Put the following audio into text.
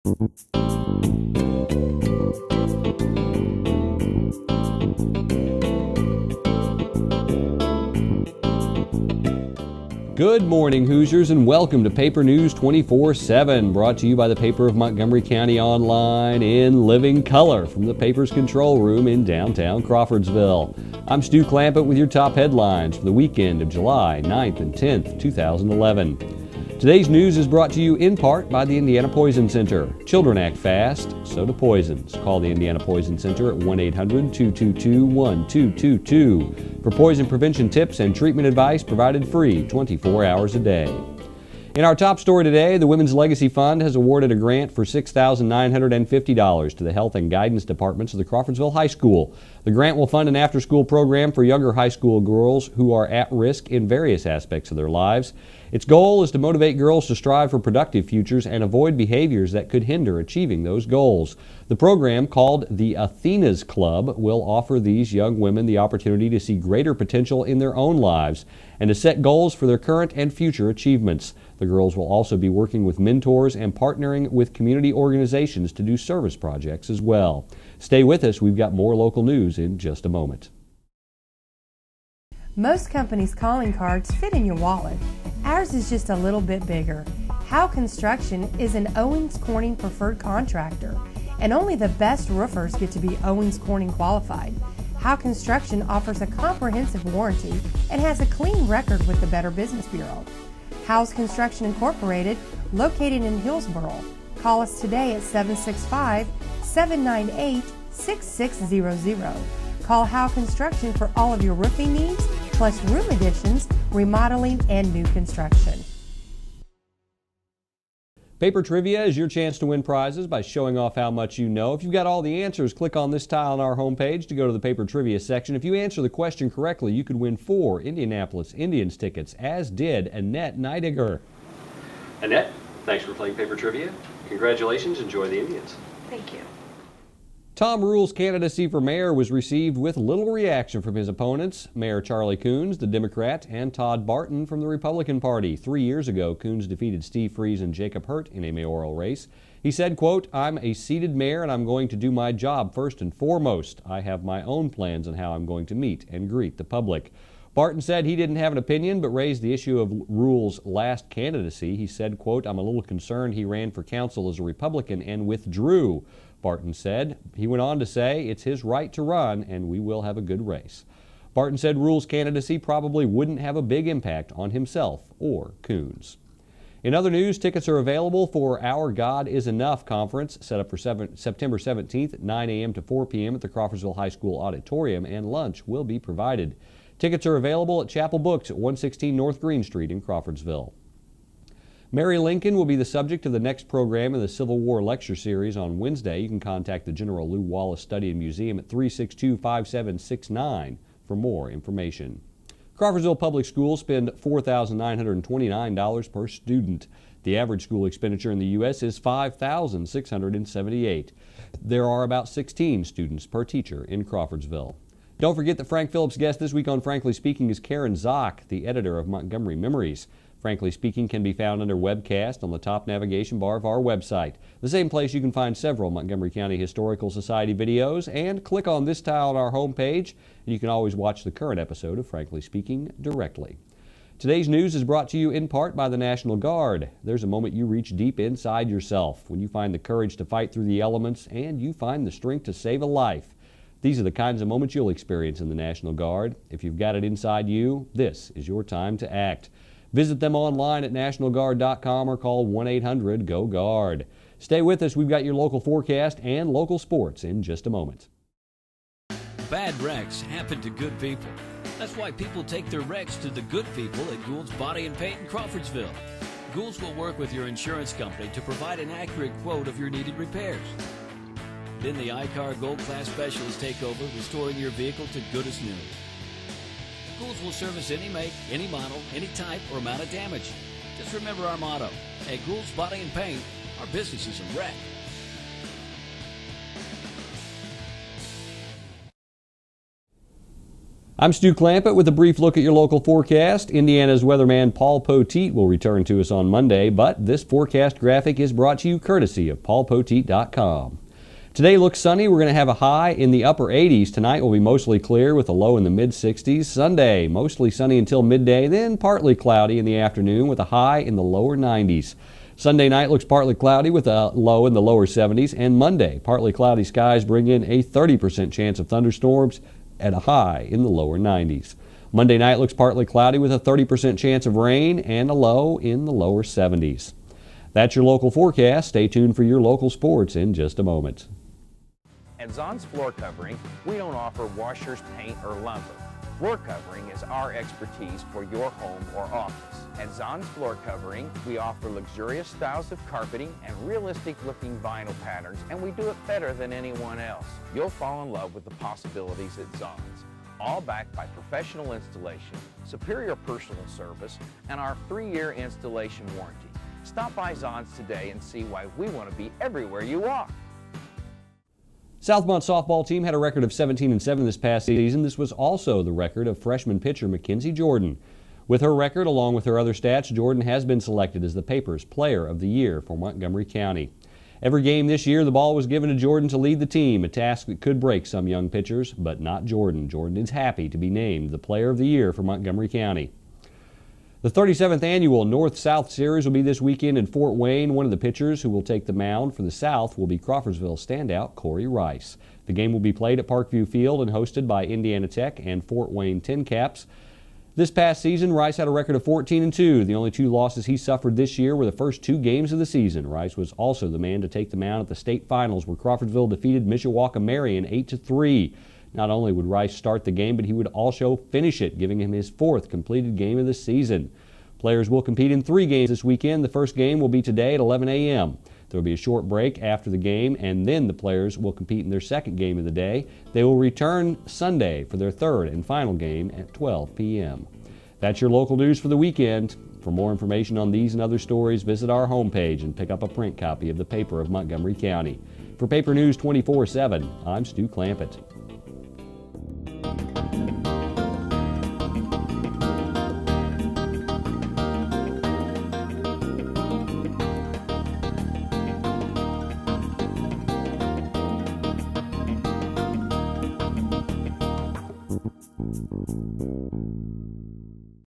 Good morning, Hoosiers, and welcome to Paper News 24/7, brought to you by the Paper of Montgomery County Online in living color from the paper's control room in downtown Crawfordsville. I'm Stu Clampett with your top headlines for the weekend of July 9th and 10th, 2011. Today's news is brought to you in part by the Indiana Poison Center. Children act fast, so do poisons. Call the Indiana Poison Center at 1-800-222-1222 for poison prevention tips and treatment advice provided free 24 hours a day. In our top story today, the Women's Legacy Fund has awarded a grant for $6,950 to the Health and Guidance Departments of the Crawfordsville High School. The grant will fund an after-school program for younger high school girls who are at risk in various aspects of their lives. Its goal is to motivate girls to strive for productive futures and avoid behaviors that could hinder achieving those goals. The program, called the Athena's Club, will offer these young women the opportunity to see greater potential in their own lives and to set goals for their current and future achievements. The girls will also be working with mentors and partnering with community organizations to do service projects as well. Stay with us. We've got more local news in just a moment. Most companies' calling cards fit in your wallet. Ours is just a little bit bigger. Howe Construction is an Owens Corning preferred contractor, and only the best roofers get to be Owens Corning qualified. Howe Construction offers a comprehensive warranty and has a clean record with the Better Business Bureau. Howe's Construction Incorporated, located in Hillsboro. Call us today at 765-798-6600. Call Howe Construction for all of your roofing needs, plus room additions, remodeling, and new construction. Paper Trivia is your chance to win prizes by showing off how much you know. If you've got all the answers, click on this tile on our homepage to go to the Paper Trivia section. If you answer the question correctly, you could win 4 Indianapolis Indians tickets, as did Annette Neidiger. Annette, thanks for playing Paper Trivia. Congratulations. Enjoy the Indians. Thank you. Tom Rule's candidacy for mayor was received with little reaction from his opponents, Mayor Charlie Coons, the Democrat, and Todd Barton from the Republican Party. 3 years ago, Coons defeated Steve Freese and Jacob Hurt in a mayoral race. He said, quote, "I'm a seated mayor and I'm going to do my job first and foremost. I have my own plans on how I'm going to meet and greet the public." Barton said he didn't have an opinion but raised the issue of Rule's last candidacy. He said, quote, "I'm a little concerned he ran for council as a Republican and withdrew." Barton said. He went on to say, "It's his right to run and we will have a good race." Barton said Rule's candidacy probably wouldn't have a big impact on himself or Coons. In other news, tickets are available for Our God Is Enough conference set up for September 17th at 9 a.m. to 4 p.m. at the Crawfordsville High School Auditorium, and lunch will be provided. Tickets are available at Chapel Books at 116 North Green Street in Crawfordsville. Mary Lincoln will be the subject of the next program in the Civil War Lecture Series on Wednesday. You can contact the General Lew Wallace Study and Museum at 362-5769 for more information. Crawfordsville Public Schools spend $4,929 per student. The average school expenditure in the U.S. is $5,678. There are about 16 students per teacher in Crawfordsville. Don't forget that Frank Phillips' guest this week on Frankly Speaking is Karen Zock, the editor of Montgomery Memories. Frankly Speaking can be found under webcast on the top navigation bar of our website, the same place you can find several Montgomery County Historical Society videos, and click on this tile on our homepage, and you can always watch the current episode of Frankly Speaking directly. Today's news is brought to you in part by the National Guard. There's a moment you reach deep inside yourself when you find the courage to fight through the elements and you find the strength to save a life. These are the kinds of moments you'll experience in the National Guard. If you've got it inside you, this is your time to act. Visit them online at nationalguard.com or call 1-800-GO-GUARD. Stay with us. We've got your local forecast and local sports in just a moment. Bad wrecks happen to good people. That's why people take their wrecks to the good people at Ghouls Body and Paint in Crawfordsville. Ghouls will work with your insurance company to provide an accurate quote of your needed repairs. Then the iCar Gold Class Specialists take over, restoring your vehicle to good as new. Ghouls will service any make, any model, any type, or amount of damage. Just remember our motto, at Ghouls Body and Paint, our business is a wreck. I'm Stu Clampett with a brief look at your local forecast. Indiana's weatherman Paul Poteet will return to us on Monday, but this forecast graphic is brought to you courtesy of paulpoteet.com. Today looks sunny. We're going to have a high in the upper 80s. Tonight will be mostly clear with a low in the mid-60s. Sunday, mostly sunny until midday, then partly cloudy in the afternoon with a high in the lower 90s. Sunday night looks partly cloudy with a low in the lower 70s. And Monday, partly cloudy skies bring in a 30% chance of thunderstorms at a high in the lower 90s. Monday night looks partly cloudy with a 30% chance of rain and a low in the lower 70s. That's your local forecast. Stay tuned for your local sports in just a moment. At Zon's Floor Covering, we don't offer washers, paint, or lumber. Floor covering is our expertise for your home or office. At Zon's Floor Covering, we offer luxurious styles of carpeting and realistic-looking vinyl patterns, and we do it better than anyone else. You'll fall in love with the possibilities at Zon's, all backed by professional installation, superior personal service, and our 3-year installation warranty. Stop by Zon's today and see why we want to be everywhere you are. Southmont's softball team had a record of 17-7 this past season. This was also the record of freshman pitcher Mackenzie Jordan. With her record, along with her other stats, Jordan has been selected as the paper's Player of the Year for Montgomery County. Every game this year, the ball was given to Jordan to lead the team, a task that could break some young pitchers, but not Jordan. Jordan is happy to be named the Player of the Year for Montgomery County. The 37th annual North-South Series will be this weekend in Fort Wayne. One of the pitchers who will take the mound for the South will be Crawfordsville standout Corey Rice. The game will be played at Parkview Field and hosted by Indiana Tech and Fort Wayne Tin Caps. This past season, Rice had a record of 14-2. The only 2 losses he suffered this year were the first 2 games of the season. Rice was also the man to take the mound at the state finals, where Crawfordsville defeated Mishawaka-Marion 8-3. Not only would Rice start the game, but he would also finish it, giving him his 4th completed game of the season. Players will compete in 3 games this weekend. The first game will be today at 11 a.m. There will be a short break after the game, and then the players will compete in their 2nd game of the day. They will return Sunday for their 3rd and final game at 12 p.m. That's your local news for the weekend. For more information on these and other stories, visit our homepage and pick up a print copy of the Paper of Montgomery County. For Paper News 24/7, I'm Stu Clampett.